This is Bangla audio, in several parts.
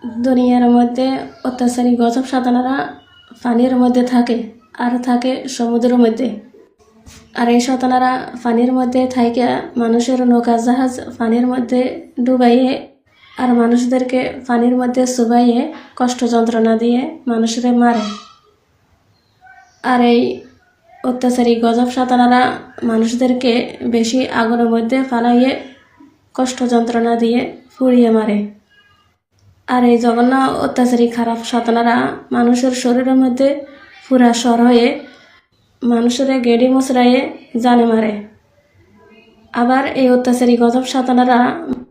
দুনিয়ার মধ্যে অত্যাচারী গজব সাধনারা পানির মধ্যে থাকে আর থাকে সমুদ্রের মধ্যে। আর এই শতানারা পানির মধ্যে থাইকা মানুষের নৌকা জাহাজ পানির মধ্যে ডুবাইয়ে আর মানুষদেরকে পানির মধ্যে চুবাইয়ে কষ্ট যন্ত্রণা দিয়ে মানুষের মারে। আর এই অত্যাচারী গজব সাধনারা মানুষদেরকে বেশি আগুনের মধ্যে ফালাইয়ে কষ্ট যন্ত্রণা দিয়ে পুড়িয়ে মারে। আর এই জঘন্য অত্যাচারী খারাপ শতানারা মানুষের শরীরের মধ্যে পুরা সর হয়ে মানুষের গেড়ি মোচড়াইয়ে জানে মারে। আবার এই অত্যাচারী গজব শতানারা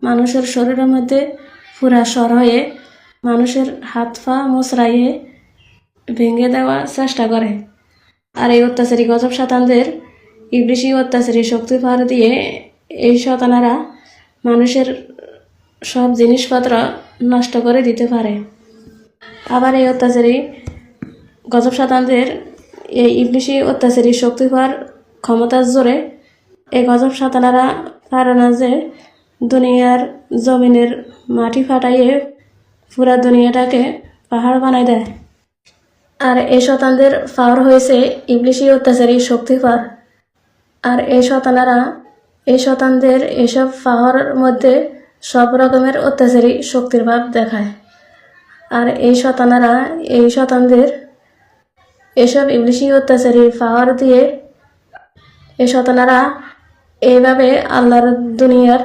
মানুষের শরীরের মধ্যে পুরা সর হয়ে মানুষের হাত পা মোচড়াইয়ে ভেঙে দেওয়ার চেষ্টা করে। আর এই অত্যাচারী গজব শতানদের ইবলিশি অত্যাচারী শক্তি পার দিয়ে এই শতানারা মানুষের সব জিনিসপত্র নষ্ট করে দিতে পারে। আবার এই অত্যাচারী গজব শতানদের এই ইবলিশি অত্যাচারী শক্তি পার ক্ষমতার জোরে এই গজব শতানারা পারে না যে দুনিয়ার জমিনের মাটি ফাটাইয়ে পুরা দুনিয়াটাকে পাহাড় বানায় দেয়। আর এই শতানদের পাওয়ার হয়েছে ইবলিশি অত্যাচারী শক্তি পার। আর এই শতানারা এই শতানদের এসব পাওয়ার মধ্যে সব রকমের অত্যাচারী শক্তির ভাব দেখায়। আর এই শতানারা এই শতানদের এসব ইবলিশি অত্যাচারী পাওয়ার দিয়ে এই শতানারা এইভাবে আল্লাহর দুনিয়ার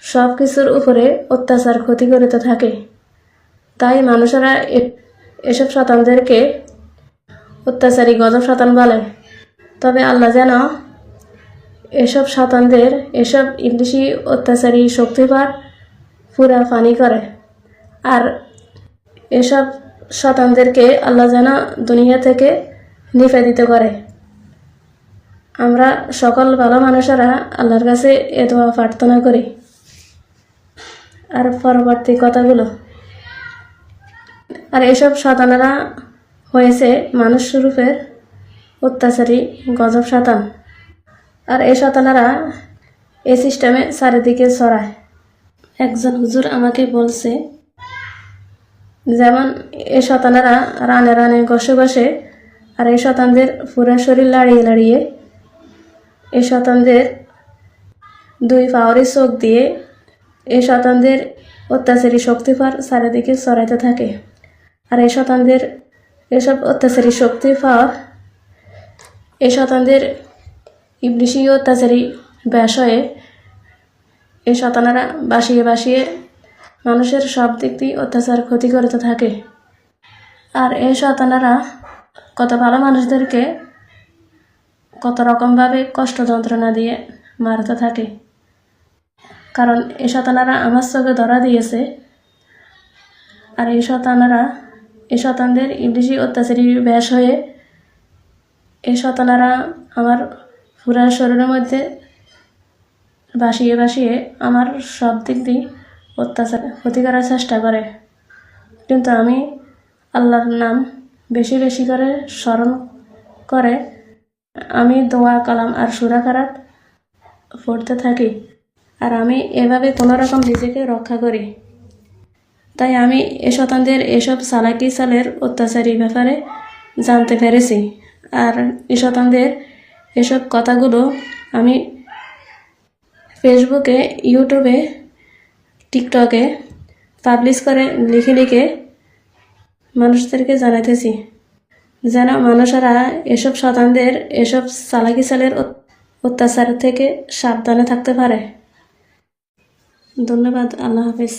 সব কিছুর উপরে অত্যাচার ক্ষতি করতে থাকে। তাই মানুষেরা এসব শতানদেরকে অত্যাচারী গজব শতান বলে। তবে আল্লাহ যেন এসব শতানদের এসব ইবলিশি অত্যাচারী শক্তিপার পুরা পানি করে। আর এসব শতানদেরকে আল্লাহ যেন দুনিয়া থেকে নিপাতিত করে। আমরা সকল ভালো মানুষেরা আল্লাহর কাছে এ দোয়া প্রার্থনা করি। আর পরবর্তী কথাগুলো, আর এসব শতানেরা হয়েছে মানুষ রূপের অত্যাচারী গজব শতান। আর এই শতানেরা এই সিস্টেমে চারিদিকে ছড়ায়। একজন হুজুর আমাকে বলছে, যেমন এই শতানেরা রানে রানে ঘষে ঘষে আর এই শতানদের পুরা শরীর লাড়িয়ে লাড়িয়ে এই শতানদের দুই পাওয়ারি চোখ দিয়ে এই শতানদের অত্যাচারী শক্তিপার চারিদিকে ছড়াইতে থাকে। আর এই শতানদের এসব অত্যাচারী শক্তি পাওয়ার এই শতানদের ইবলিশি অত্যাচারী ব্যাস হয়ে এই শতানেরা বাসিয়ে বাসিয়ে মানুষের সব দিক দিয়ে অত্যাচার ক্ষতি করতে থাকে। আর এই শতানেরা কত ভালো মানুষদেরকে কত রকমভাবে কষ্ট যন্ত্রণা দিয়ে মারতে থাকে। কারণ এই শতানেরা আমার চোখে ধরা দিয়েছে। আর এই শতানেরা এই শতানদের ইবলিশি অত্যাচারী ব্যাস হয়ে এই শতানেরা আমার পুরা শরীরের মধ্যে বাসিয়ে বাসিয়ে আমার সব দিক দিয়ে অত্যাচার ক্ষতি করার চেষ্টা করে। কিন্তু আমি আল্লাহর নাম বেশি বেশি করে স্মরণ করে আমি দোয়া কালাম আর সূরা কারাত পড়তে থাকি। আর আমি এভাবে কোনো রকম নিজেকে রক্ষা করি। তাই আমি এ শতানদের এসব চালাকি চালের অত্যাচারী ব্যাপারে জানতে পেরেছি। আর এ শতানদের এসব কথাগুলো আমি ফেসবুকে, ইউটিউবে, টিকটকে পাবলিশ করে লিখে লিখে মানুষদেরকে জানাইতেছি, যেন মানুষেরা এসব শতানদের এসব চালাকি চালের অত্যাচার থেকে সাবধানে থাকতে পারে। ধন্যবাদ। আল্লাহ হাফিজ।